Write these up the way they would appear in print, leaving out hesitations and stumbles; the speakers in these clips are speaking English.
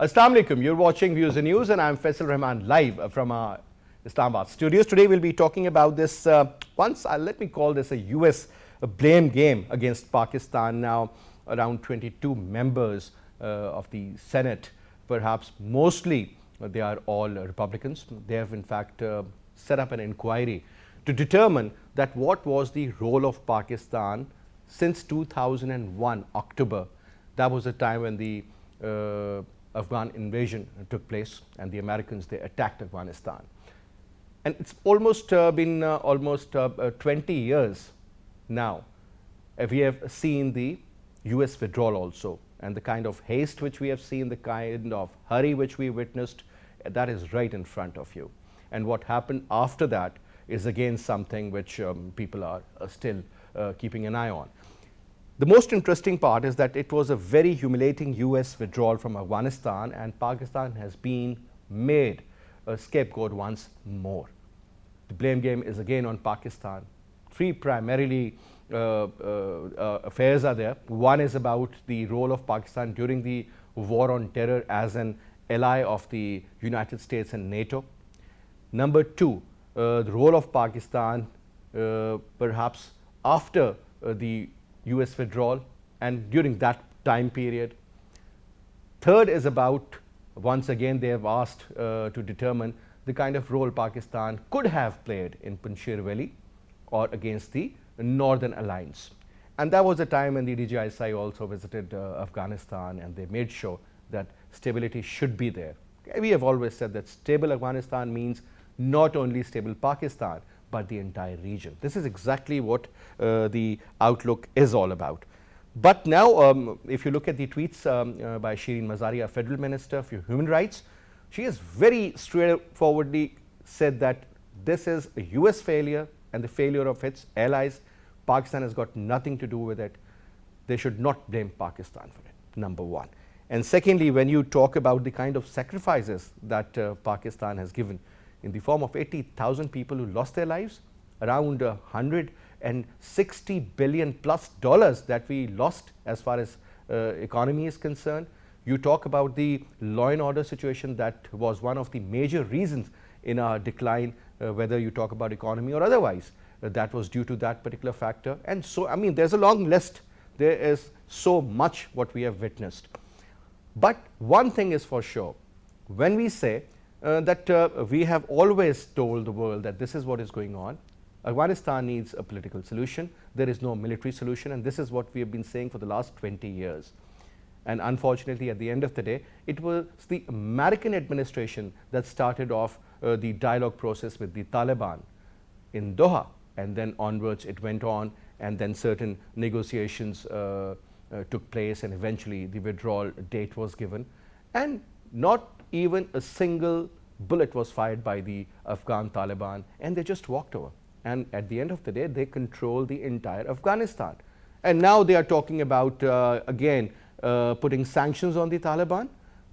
Assalamu alaikum. You're watching Views and News, and I'm Faisal Rehman live from our Islamabad studios. Today we'll be talking about this let me call this a US blame game against Pakistan. Now around 22 members of the Senate, perhaps mostly they are all Republicans. They have in fact set up an inquiry to determine that what was the role of Pakistan since 2001 October. That was the time when the Afghan invasion took place and the Americans, they attacked Afghanistan. And it's almost been 20 years now. We have seen the US withdrawal also, and the kind of haste which we have seen, the kind of hurry which we witnessed, that is right in front of you. And what happened after that is again something which people are still keeping an eye on. The most interesting part is that it was a very humiliating US withdrawal from Afghanistan, and Pakistan has been made a scapegoat once more. The blame game is again on Pakistan. Three primarily affairs are there. One is about the role of Pakistan during the war on terror as an ally of the United States and NATO. Number two, the role of Pakistan perhaps after the US withdrawal and during that time period. Third is about, once again they have asked to determine the kind of role Pakistan could have played in Panjshir Valley or against the Northern Alliance. And that was the time when the DGISI also visited Afghanistan, and they made sure that stability should be there. We have always said that stable Afghanistan means not only stable Pakistan, but the entire region. This is exactly what the outlook is all about. But now, if you look at the tweets by Shireen Mazari, our Federal Minister for Human Rights, she has very straightforwardly said that this is a US failure and the failure of its allies. Pakistan has got nothing to do with it. They should not blame Pakistan for it, number one. And secondly, when you talk about the kind of sacrifices that Pakistan has given in the form of 80,000 people who lost their lives, around $160 billion plus that we lost as far as economy is concerned. You talk about the law and order situation that was one of the major reasons in our decline, whether you talk about economy or otherwise, that was due to that particular factor. And so, I mean, there's a long list. There is so much what we have witnessed. But one thing is for sure, when we say that we have always told the world that this is what is going on, Afghanistan needs a political solution. There is no military solution, and this is what we have been saying for the last 20 years. And unfortunately, at the end of the day, it was the American administration that started off the dialogue process with the Taliban in Doha, and then onwards it went on, and then certain negotiations took place, and eventually the withdrawal date was given, and not even a single bullet was fired by the Afghan Taliban, and they just walked over. And at the end of the day, they control the entire Afghanistan. And now they are talking about again putting sanctions on the Taliban,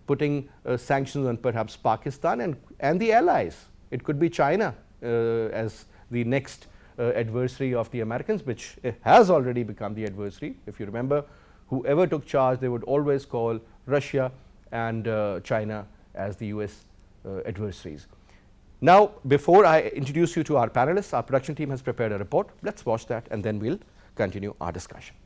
putting sanctions on perhaps Pakistan and the allies. It could be China as the next adversary of the Americans, which has already become the adversary. If you remember, whoever took charge, they would always call Russia and China as the US adversaries. Now, before I introduce you to our panelists, our production team has prepared a report. Let's watch that, and then we'll continue our discussion.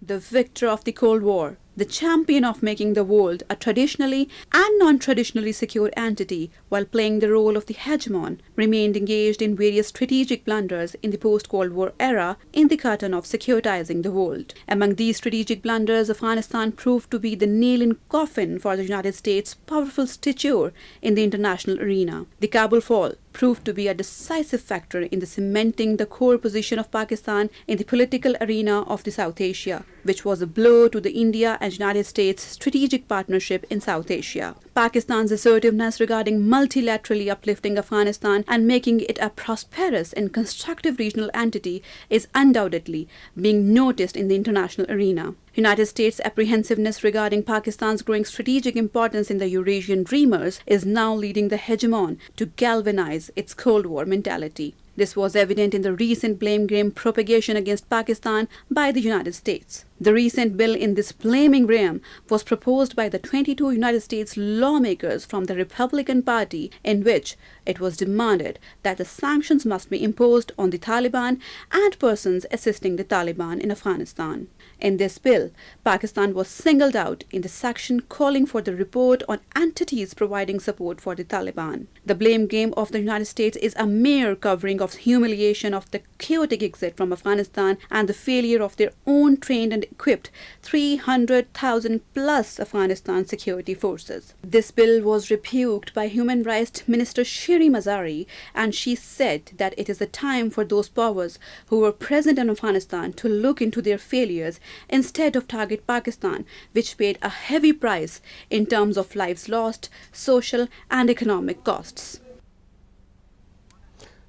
The victor of the Cold War, the champion of making the world a traditionally and non-traditionally secure entity while playing the role of the hegemon, remained engaged in various strategic blunders in the post-Cold War era in the curtain of securitizing the world. Among these strategic blunders, Afghanistan proved to be the nail-in-coffin for the United States' powerful stature in the international arena. The Kabul fall proved to be a decisive factor in the cementing the core position of Pakistan in the political arena of the South Asia, which was a blow to the India and United States strategic partnership in South Asia. Pakistan's assertiveness regarding multilaterally uplifting Afghanistan and making it a prosperous and constructive regional entity is undoubtedly being noticed in the international arena. United States' apprehensiveness regarding Pakistan's growing strategic importance in the Eurasian Dreamers is now leading the hegemon to galvanize its Cold War mentality. This was evident in the recent blame game propagation against Pakistan by the United States. The recent bill in this flaming realm was proposed by the 22 United States lawmakers from the Republican Party, in which it was demanded that the sanctions must be imposed on the Taliban and persons assisting the Taliban in Afghanistan. In this bill, Pakistan was singled out in the section calling for the report on entities providing support for the Taliban. The blame game of the United States is a mere covering of humiliation of the chaotic exit from Afghanistan and the failure of their own trained and equipped 300,000 plus Afghanistan security forces. This bill was rebuked by Human Rights Minister Shiri Mazari, and she said that it is a time for those powers who were present in Afghanistan to look into their failures instead of target Pakistan, which paid a heavy price in terms of lives lost, social and economic costs.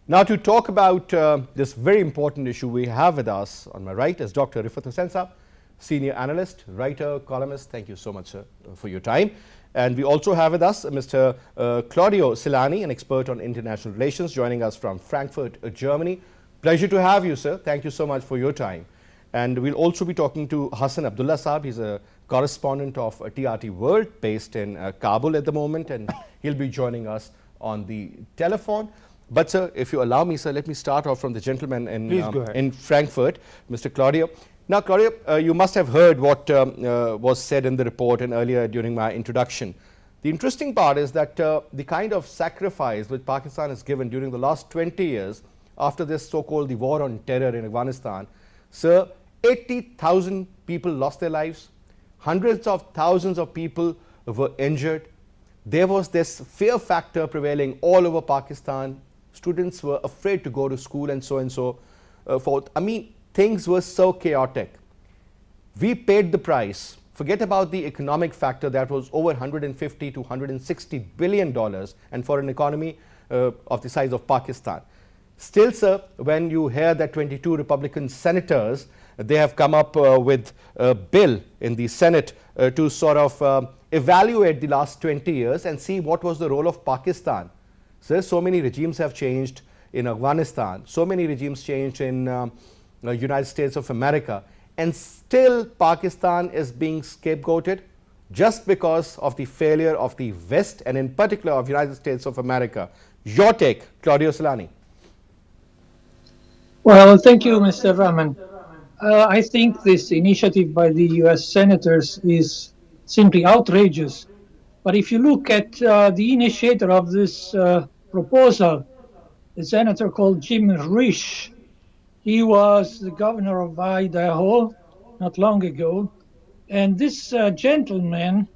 Now, to talk about this very important issue, we have with us on my right is Dr. Riffat Hussain Senior Analyst, Writer, Columnist. Thank you so much, sir, for your time. And we also have with us Mr. Claudio Celani, an expert on international relations, joining us from Frankfurt, Germany. Pleasure to have you, sir. Thank you so much for your time. And we'll also be talking to Hasan Abdullah Saab. He's a correspondent of TRT World based in Kabul at the moment, and he'll be joining us on the telephone. But sir, if you allow me, sir, let me start off from the gentleman in Frankfurt, Mr. Claudio. Now, Claudio, you must have heard what was said in the report and earlier during my introduction. The interesting part is that the kind of sacrifice which Pakistan has given during the last 20 years after this so-called the war on terror in Afghanistan, sir, 80,000 people lost their lives, hundreds of thousands of people were injured. There was this fear factor prevailing all over Pakistan. Students were afraid to go to school and so forth. I mean, things were so chaotic. We paid the price. Forget about the economic factor that was over $150 to $160 billion, and for an economy of the size of Pakistan. Still, sir, when you hear that 22 Republican senators, they have come up with a bill in the Senate to sort of evaluate the last 20 years and see what was the role of Pakistan. Sir, so many regimes have changed in Afghanistan, so many regimes changed in United States of America, and still Pakistan is being scapegoated just because of the failure of the West and in particular of United States of America. Your take, Claudio Celani. Well, thank you, Mr. Rehman. I think this initiative by the US senators is simply outrageous. But if you look at the initiator of this proposal, a senator called Jim Risch, he was the governor of Idaho not long ago. And this gentleman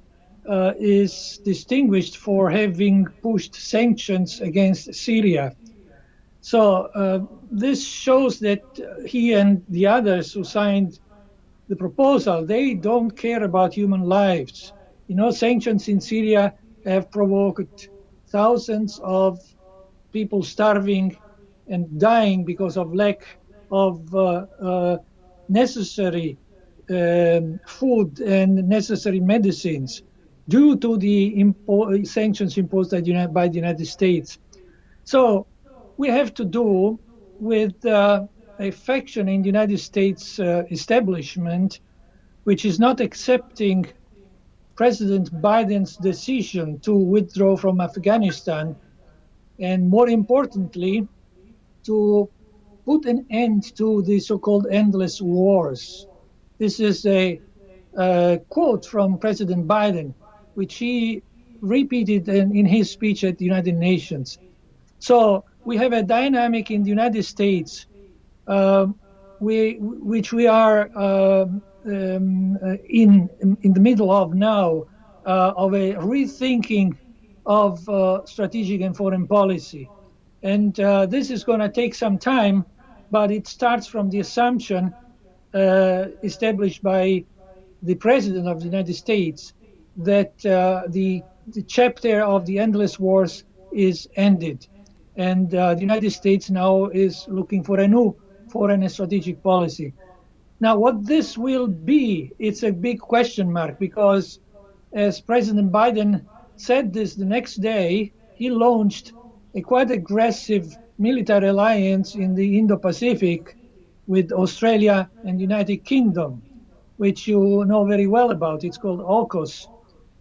is distinguished for having pushed sanctions against Syria. So this shows that he and the others who signed the proposal, they don't care about human lives. You know, sanctions in Syria have provoked thousands of people starving and dying because of lack of necessary food and necessary medicines due to the sanctions imposed by the United States. So we have to do with a faction in the United States establishment which is not accepting President Biden's decision to withdraw from Afghanistan, and more importantly, to put an end to the so-called endless wars. This is a quote from President Biden, which he repeated in his speech at the United Nations. So we have a dynamic in the United States, which we are in the middle of now, of a rethinking of strategic and foreign policy. And this is going to take some time, but it starts from the assumption established by the President of the United States that the chapter of the endless wars is ended. And the United States now is looking for a new foreign and strategic policy. Now, what this will be, it's a big question mark, because as President Biden said this the next day, he launched a quite aggressive military alliance in the Indo-Pacific with Australia and the United Kingdom. which you know very well about. It's called AUKUS.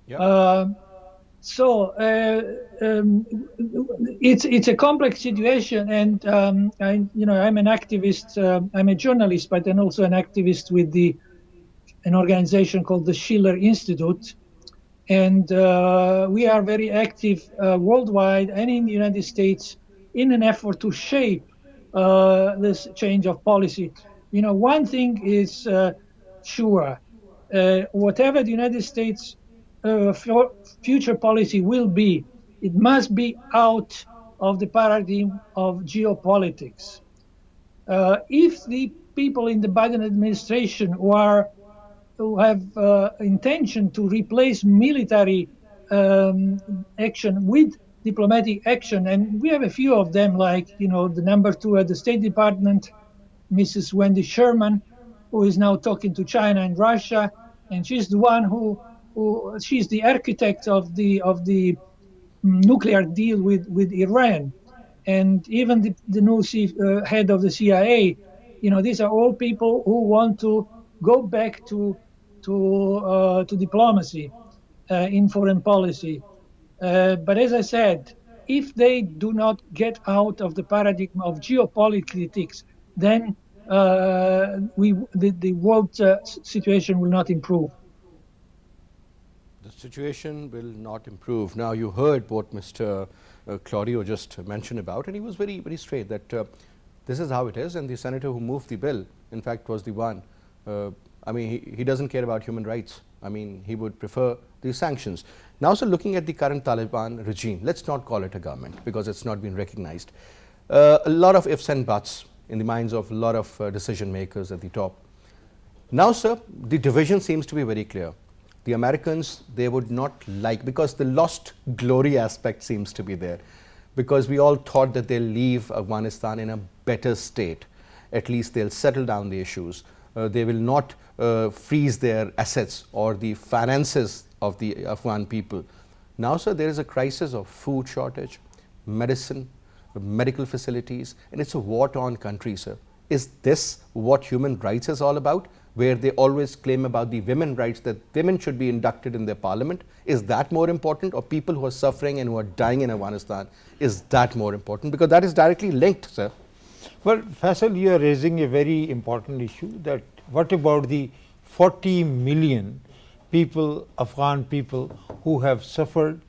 Yeah. It's a complex situation, and I'm an activist. I'm a journalist, but I'm also an activist with an organization called the Schiller Institute, and we are very active worldwide and in the United States in an effort to shape this change of policy. One thing is sure: whatever the United States future policy will be, it must be out of the paradigm of geopolitics. If the people in the Biden administration who have intention to replace military action with diplomatic action, and we have a few of them, like the number 2 at the State Department, Mrs. Wendy Sherman, who is now talking to China and Russia, and she's the one she's the architect of the nuclear deal with Iran, and even the new head of the CIA. These are all people who want to go back to diplomacy in foreign policy. But as I said, if they do not get out of the paradigm of geopolitics, then the world situation will not improve. The situation will not improve. Now, you heard what Mr. Claudio just mentioned about, and he was very, very straight that this is how it is, and the senator who moved the bill, in fact, was the one. He doesn't care about human rights. He would prefer the sanctions. Now, so looking at the current Taliban regime, let's not call it a government because it's not been recognized. A lot of ifs and buts in the minds of a lot of decision makers at the top. Now, sir, the division seems to be very clear. The Americans, they would not like, because the lost glory aspect seems to be there, because we all thought that they'll leave Afghanistan in a better state. At least they'll settle down the issues. They will not freeze their assets or the finances of the Afghan people. Now, sir, there is a crisis of food shortage, medicine, medical facilities, and it's a war-torn country, sir. Is this what human rights is all about, where they always claim about the women rights, that women should be inducted in their parliament? Is that more important, or people who are suffering and who are dying in Afghanistan, is that more important? Because that is directly linked, sir. Well, Faisal, you are raising a very important issue, that what about the 40 million people, Afghan people, who have suffered,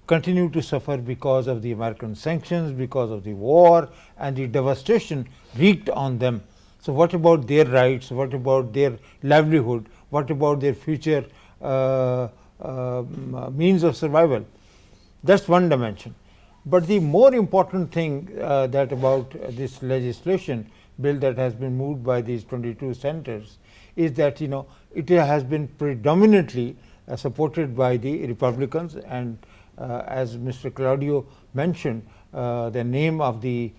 continue to suffer because of the American sanctions, because of the war and the devastation wreaked on them. So what about their rights? What about their livelihood? What about their future means of survival? That's one dimension. But the more important thing that about this legislation bill that has been moved by these 22 senators is that it has been predominantly supported by the Republicans, and as Mr. Claudio mentioned, the name of the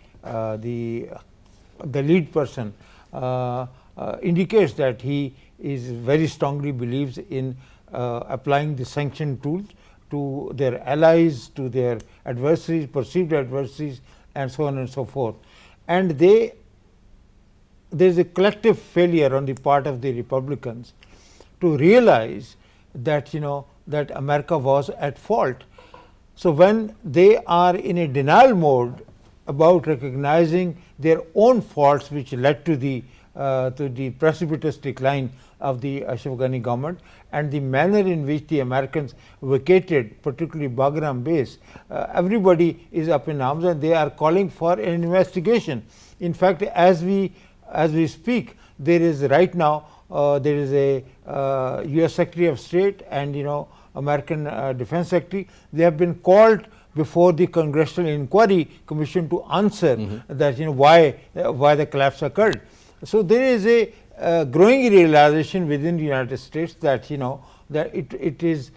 lead person indicates that he is very strongly believes in applying the sanction tools to their allies, to their adversaries, perceived adversaries, and so on and so forth. And there is a collective failure on the part of the Republicans to realize that that America was at fault. So when they are in a denial mode about recognizing their own faults, which led to the precipitous decline of the Ashraf Ghani government, and the manner in which the Americans vacated, particularly Bagram base, everybody is up in arms, and they are calling for an investigation. In fact, as we speak, there is right now there is a U.S. Secretary of State and American Defense Secretary. They have been called before the Congressional Inquiry Commission to answer that why the collapse occurred. So there is a growing realization within the United States that that it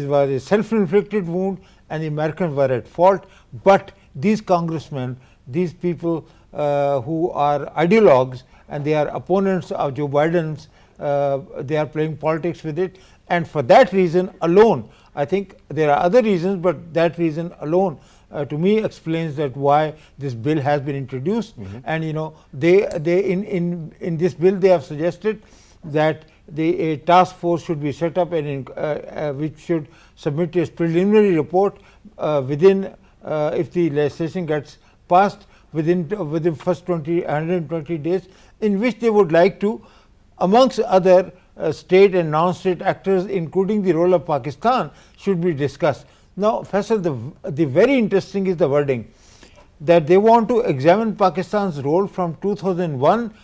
was a self-inflicted wound, and the Americans were at fault. But these congressmen, these people who are ideologues, and they are opponents of Joe Biden's, they are playing politics with it, and for that reason alone, I think there are other reasons, but that reason alone, to me explains that why this bill has been introduced. And they in this bill they have suggested that a task force should be set up and which should submit its preliminary report within if the legislation gets passed within first 120 days, in which they would like to, amongst other state and non-state actors, including the role of Pakistan, should be discussed. Now, Faisal, the very interesting is the wording that they want to examine Pakistan's role from 2001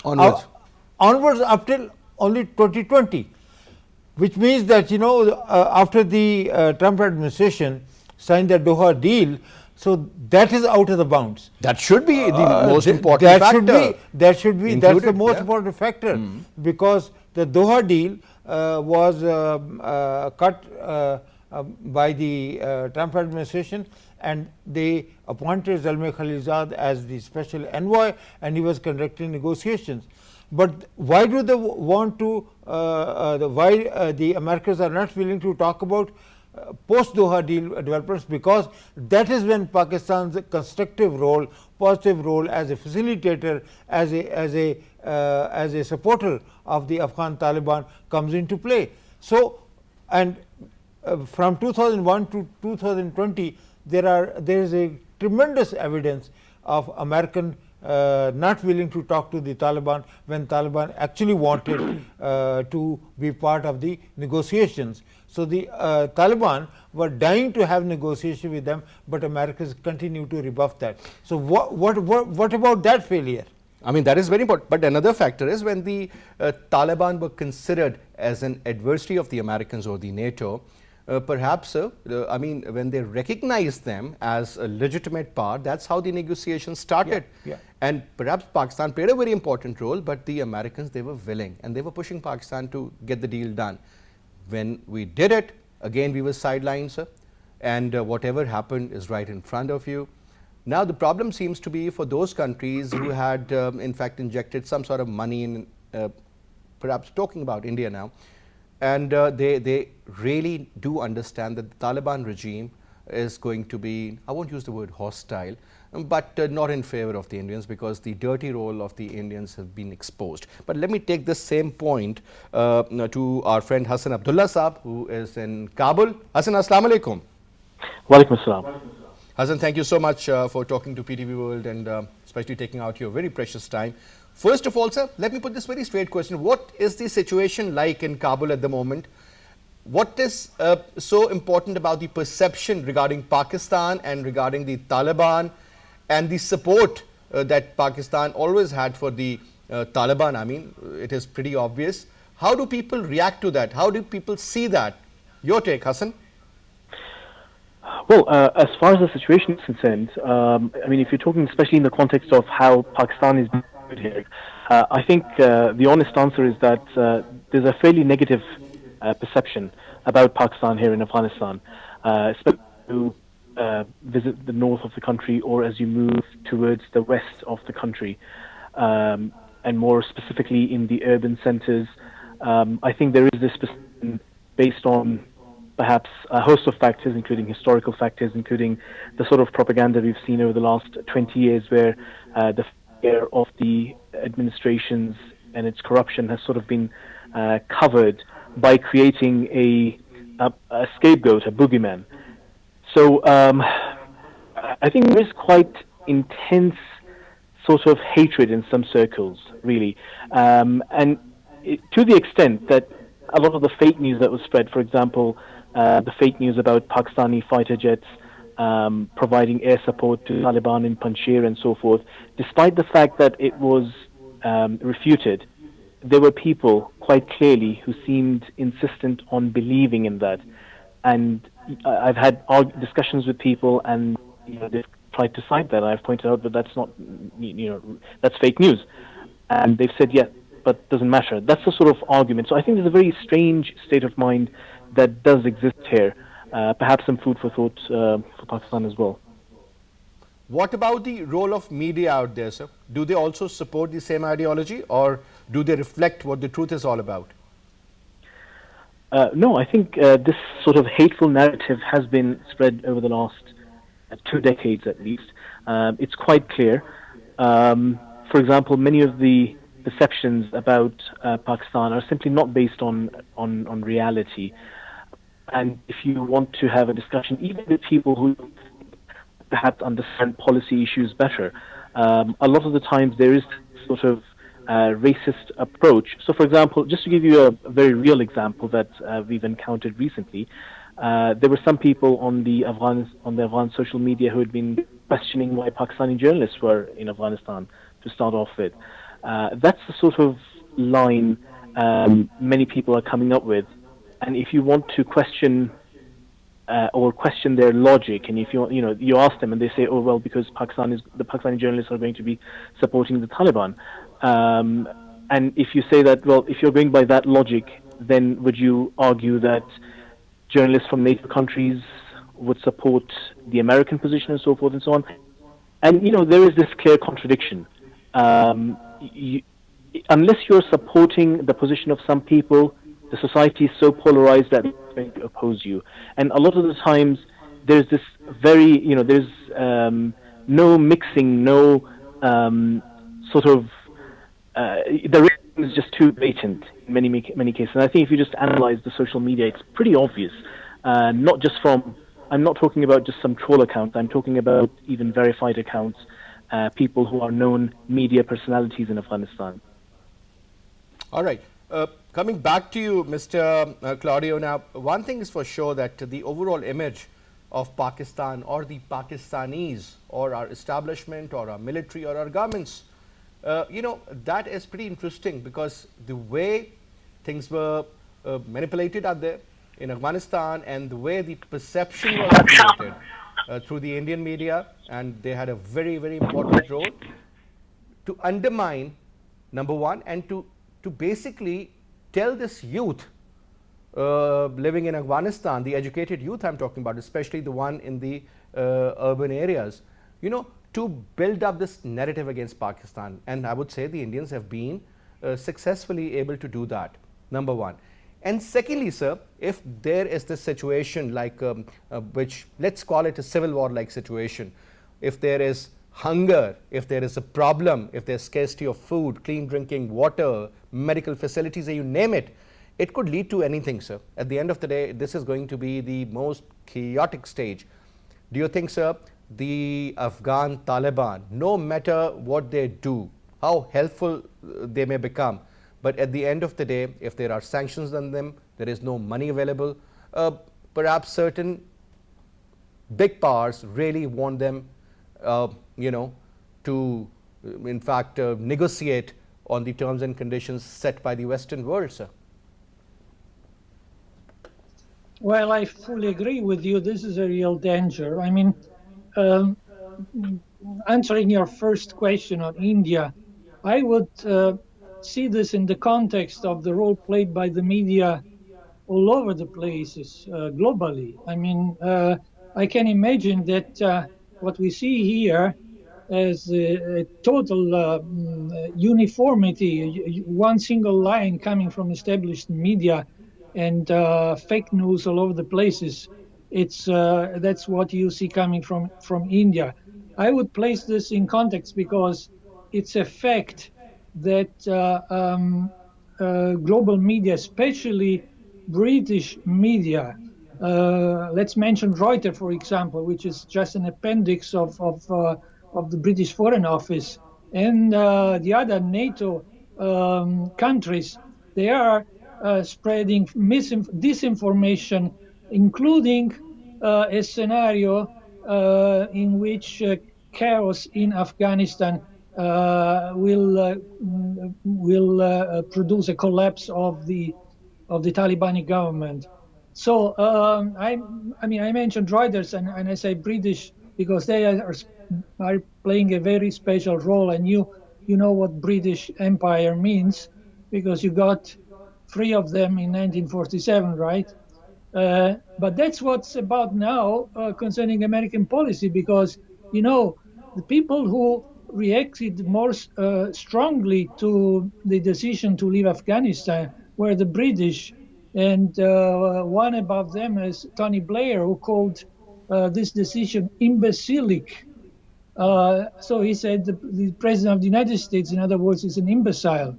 onwards up till only 2020, which means that after the Trump administration signed the Doha deal, so that is out of the bounds. That should be the most important factor. That's the most important factor, because the Doha deal was cut by the Trump administration, and they appointed Zalmay Khalilzad as the special envoy, and he was conducting negotiations. But why do they want to, why the Americans are not willing to talk about post-Doha deal developments? Because that is when Pakistan's constructive role, positive role as a facilitator, as a supporter of the Afghan Taliban comes into play. So, and from 2001 to 2020, there is a tremendous evidence of American not willing to talk to the Taliban when Taliban actually wanted to be part of the negotiations. So the Taliban were dying to have negotiation with them, but Americans continue to rebuff that. So what about that failure? I mean, that is very important. But another factor is when the Taliban were considered as an adversary of the Americans or the NATO, perhaps, I mean, when they recognized them as a legitimate power, that's how the negotiations started. And perhaps Pakistan played a very important role, but the Americans, they were willing and they were pushing Pakistan to get the deal done. When we did it, again we were sidelined, and whatever happened is right in front of you. Now the problem seems to be for those countries who had in fact injected some sort of money in, perhaps talking about India now, and they really do understand that the Taliban regime is going to be, I won't use the word hostile, but not in favor of the Indians, because the dirty role of the Indians have been exposed. But let me take this same point to our friend Hasan Abdullah Saab, who is in Kabul. Hasan, assalamu alaikum. Walaikum assalam. Hasan, thank you so much for talking to PTV World and especially taking out your very precious time. First of all, sir, let me put this very straight question. What is the situation like in Kabul at the moment? What is so important about the perception regarding Pakistan and regarding the Taliban and the support that Pakistan always had for the Taliban? I mean, it is pretty obvious. How do people react to that? How do people see that? Your take, Hasan? Well, as far as the situation is concerned, I mean, if you're talking especially in the context of how Pakistan is viewed here, I think the honest answer is that there's a fairly negative perception about Pakistan here in Afghanistan, especially to visit the north of the country or as you move towards the west of the country, and more specifically in the urban centers. I think there is this perception based on perhaps a host of factors, including historical factors, including the sort of propaganda we've seen over the last 20 years, where the fear of the administrations and its corruption has sort of been covered by creating a scapegoat, a boogeyman. So I think there is quite intense sort of hatred in some circles, really, and to the extent that a lot of the fake news that was spread, for example, the fake news about Pakistani fighter jets providing air support to Taliban in Panjshir and so forth, despite the fact that it was refuted, there were people quite clearly who seemed insistent on believing in that. And I've had discussions with people, and they've tried to cite that. I've pointed out that that's not, that's fake news, and they've said, yeah, but doesn't matter. That's the sort of argument. So I think there's a very strange state of mind that does exist here. Perhaps some food for thought for Pakistan as well. What about the role of media out there, sir? Do they also support the same ideology, or do they reflect what the truth is all about? No, I think this sort of hateful narrative has been spread over the last 2 decades at least, it's quite clear. For example, many of the perceptions about Pakistan are simply not based on reality. And if you want to have a discussion, even with people who perhaps understand policy issues better, a lot of the times there is sort of racist approach. So, for example, just to give you a very real example that we've encountered recently, there were some people on the Afghan social media who had been questioning why Pakistani journalists were in Afghanistan to start off with. That's the sort of line many people are coming up with. And if you want to question or question their logic, and if you ask them and they say, oh well, because the Pakistani journalists are going to be supporting the Taliban, and if you say that, well, if you're going by that logic, then would you argue that journalists from NATO countries would support the American position and so forth and so on? And there is this clear contradiction. Unless you're supporting the position of some people, the society is so polarized that it's going to oppose you. And a lot of the times, there's this very, there's no mixing, no sort of, the racism is just too blatant in many cases. And I think if you just analyze the social media, it's pretty obvious. Not just I'm not talking about just some troll accounts, I'm talking about even verified accounts, people who are known media personalities in Afghanistan. All right. Coming back to you, Mr. Claudio, now, one thing is for sure that the overall image of Pakistan or the Pakistanis or our establishment or our military or our governments, that is pretty interesting, because the way things were manipulated out there in Afghanistan and the way the perception was created through the Indian media, and they had a very, very important role to undermine, number one, and to basically tell this youth living in Afghanistan, the educated youth I'm talking about, especially the one in the urban areas, to build up this narrative against Pakistan. And I would say the Indians have been successfully able to do that, number one. And secondly, sir, if there is this situation like, which let's call it a civil war like situation, if there is hunger, if there is a problem, if there's scarcity of food, clean drinking water, medical facilities, you name it, it could lead to anything, sir. At the end of the day, this is going to be the most chaotic stage. Do you think, sir, the Afghan Taliban, no matter what they do, how helpful they may become, but at the end of the day, if there are sanctions on them, there is no money available, perhaps certain big powers really want them to, in fact, negotiate on the terms and conditions set by the Western world, sir? Well, I fully agree with you. This is a real danger. I mean, answering your first question on India, I would see this in the context of the role played by the media all over the places globally. I mean, I can imagine that what we see here as a total uniformity, one single line coming from established media and fake news all over the places. That's what you see coming from India. I would place this in context because it's a fact that global media, especially British media, let's mention Reuters, for example, which is just an appendix of the British Foreign Office, and the other NATO countries, they are spreading disinformation, including a scenario in which chaos in Afghanistan will produce a collapse of the Taliban government. So I mentioned Reuters and I say British because they are playing a very special role, and you know what British Empire means because you got 3 of them in 1947, right? But that's what's about now concerning American policy, because the people who reacted more strongly to the decision to leave Afghanistan were the British, and one above them is Tony Blair, who called this decision imbecilic. So he said the President of the United States, in other words, is an imbecile.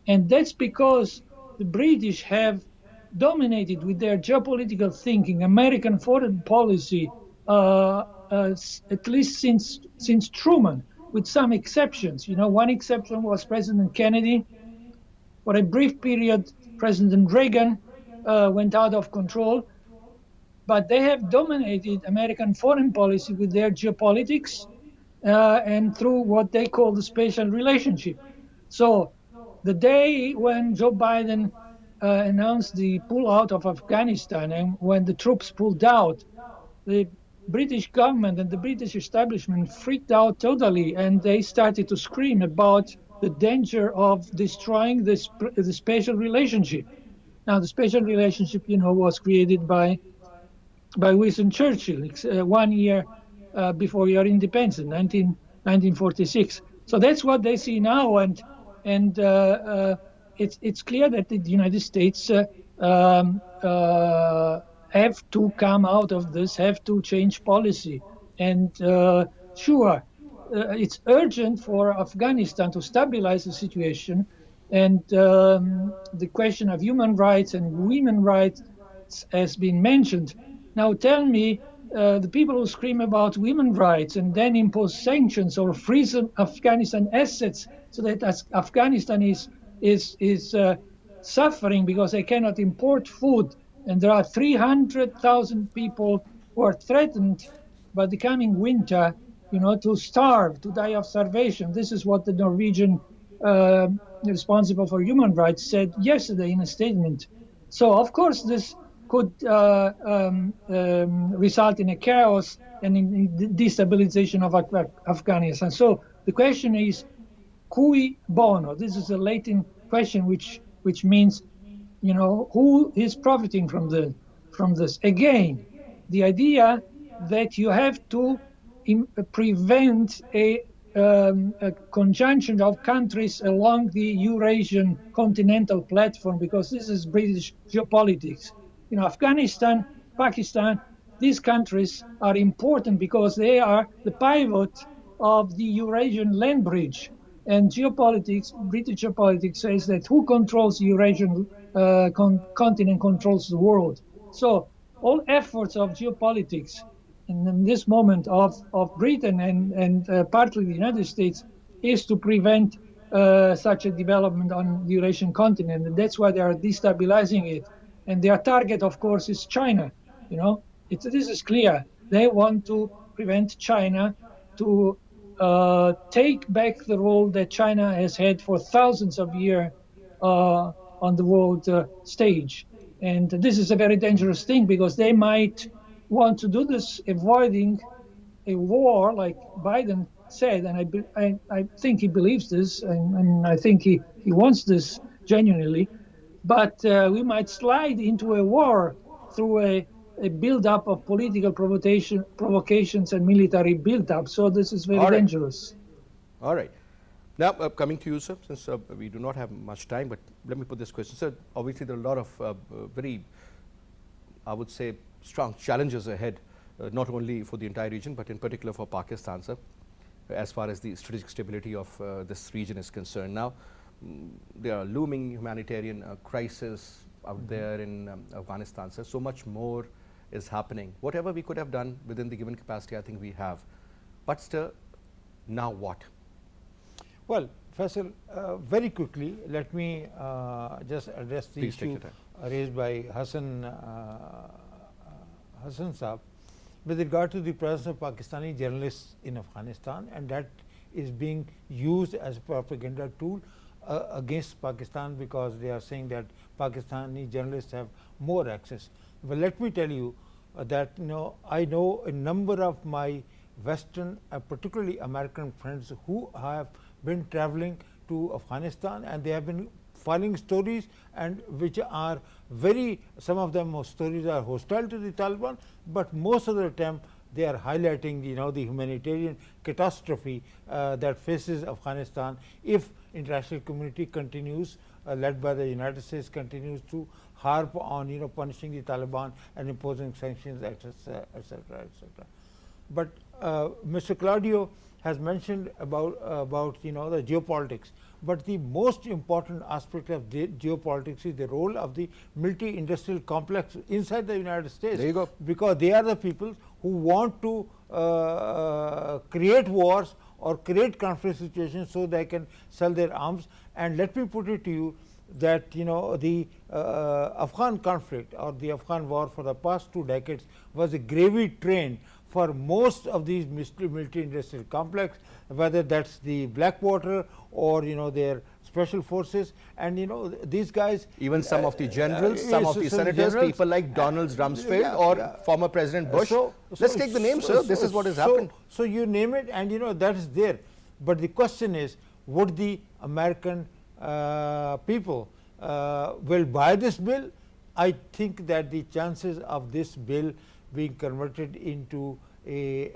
And that's because the British have dominated with their geopolitical thinking American foreign policy, at least since Truman, with some exceptions. You know, one exception was President Kennedy. For a brief period, President Reagan went out of control. But they have dominated American foreign policy with their geopolitics and through what they call the special relationship. So the day when Joe Biden announced the pull-out of Afghanistan, and when the troops pulled out, the British government and the British establishment freaked out totally, and they started to scream about the danger of destroying the special relationship. Now, the special relationship, you know, was created by Winston Churchill 1 year before your independence, 1946. So that's what they see now, and it's clear that the United States have to come out of this, have to change policy. And sure, it's urgent for Afghanistan to stabilize the situation. And the question of human rights and women's rights has been mentioned. Now tell me, the people who scream about women's rights and then impose sanctions or freeze Afghanistan assets so that Afghanistan is suffering because they cannot import food, and there are 300,000 people who are threatened by the coming winter, you know, to starve, to die of starvation. This is what the Norwegian responsible for human rights said yesterday in a statement. So of course this could result in a chaos and in destabilization of Afghanistan. So the question is, cui bono? This is a Latin question which means, you know, who is profiting from this? Again, the idea that you have to prevent a conjunction of countries along the Eurasian continental platform, because this is British geopolitics. You know, Afghanistan, Pakistan, these countries are important because they are the pivot of the Eurasian land bridge. And geopolitics, British geopolitics says that who controls the Eurasian continent controls the world. So all efforts of geopolitics in this moment of Britain and partly the United States is to prevent such a development on the Eurasian continent. And that's why they are destabilizing it. And their target, of course, is China. You know, this is clear. They want to prevent China to take back the role that China has had for thousands of years on the world stage. And this is a very dangerous thing because they might want to do this avoiding a war, like Biden said, and I think he believes this, and I think he wants this genuinely. But we might slide into a war through a build-up of political provocations and military build-up. So this is very dangerous. All right. Now, coming to you, sir, since we do not have much time, but let me put this question. Sir, obviously there are a lot of very, I would say, strong challenges ahead, not only for the entire region, but in particular for Pakistan, sir, as far as the strategic stability of this region is concerned. Now, there are looming humanitarian crisis out there in Afghanistan, sir. So much more is happening. Whatever we could have done within the given capacity, I think we have. But still, now what? Well, Faisal, very quickly, let me just address the issue raised by Hasan Saab with regard to the presence of Pakistani journalists in Afghanistan, and that is being used as a propaganda tool against Pakistan because they are saying that Pakistani journalists have more access. Well, let me tell you that I know a number of my Western, particularly American friends who have been traveling to Afghanistan, and they have been filing stories, and which are some of them stories are hostile to the Taliban, but most of the time they are highlighting the humanitarian catastrophe that faces Afghanistan if international community continues led by the United States, continues to harp on punishing the Taliban and imposing sanctions, etc., etc., etc. But Mr. Claudio has mentioned about the geopolitics. But the most important aspect of the geopolitics is the role of the military-industrial complex inside the United States. There you go. Because they are the people who want to create wars or create conflict situations so they can sell their arms. And let me put it to you that the Afghan conflict or the Afghan war for the past 2 decades was a gravy train for most of these military industrial complex, whether that's the Blackwater or their special forces, and these guys, even some of the generals, some of the senators, people like Donald Rumsfeld or former President Bush. Let's take the names, sir. This is what has happened. So you name it, and that is there. But the question is, would the American people will buy this bill? I think that the chances of this bill being converted into a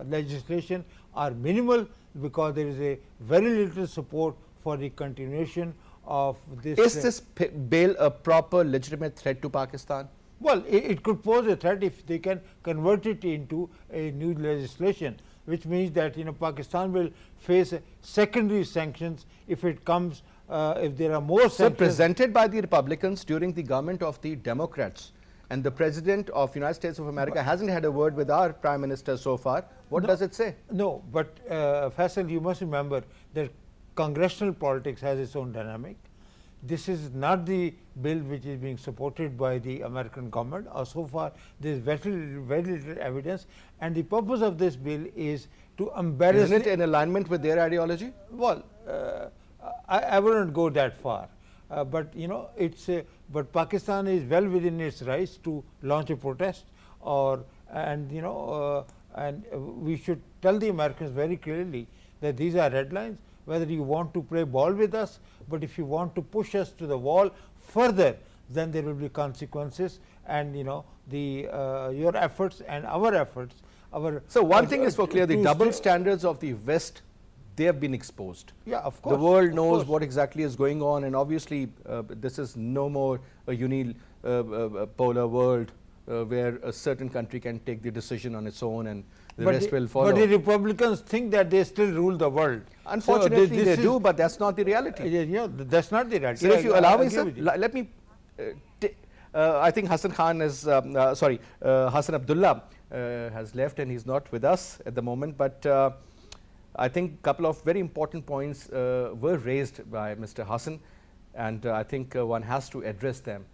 legislation are minimal, because there is a very little support for the continuation of this. Is this bill a proper legitimate threat to Pakistan? Well, it could pose a threat if they can convert it into a new legislation, which means that Pakistan will face secondary sanctions if it comes, if there are more sanctions. So presented by the Republicans during the government of the Democrats, and the President of United States of America hasn't had a word with our Prime Minister so far. What does it say? No, but Faisal, you must remember that congressional politics has its own dynamic. This is not the bill which is being supported by the American government, or so far there is very little evidence, and the purpose of this bill is to embarrass. Isn't it in alignment with their ideology? Well, I wouldn't go that far. But it's but Pakistan is well within its rights to launch a protest, and we should tell the Americans very clearly that these are red lines. Whether you want to play ball with us, but if you want to push us to the wall further, then there will be consequences, and your efforts and our efforts. So one thing is for clear: the double standards of the West, they have been exposed. Yeah, of course. The world knows what exactly is going on, and obviously this is no more a unipolar world where a certain country can take the decision on its own and the rest will follow. But the Republicans think that they still rule the world. Unfortunately, they do, but that's not the reality. Yeah, that's not the reality. So if you allow me, sir, let me. I think Hassan Khan is Hasan Abdullah has left and he's not with us at the moment, but I think a couple of very important points were raised by Mr. Hasan, and I think one has to address them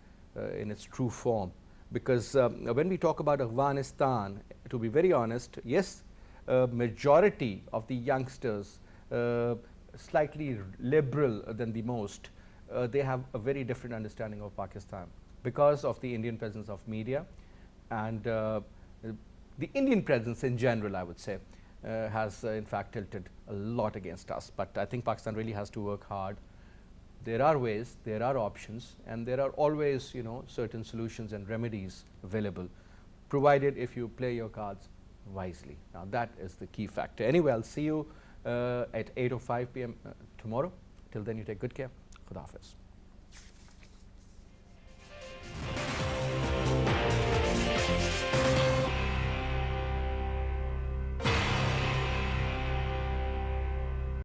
in its true form, because when we talk about Afghanistan, to be very honest, yes, majority of the youngsters, slightly liberal than the most, they have a very different understanding of Pakistan because of the Indian presence of media and the Indian presence in general, I would say. Has in fact tilted a lot against us, but I think Pakistan really has to work hard. There are ways, there are options, and there are always certain solutions and remedies available, provided if you play your cards wisely. Now that is the key factor. Anyway, I'll see you at 8:05 p.m. tomorrow. Till then, you take good care. Khuda Hafiz.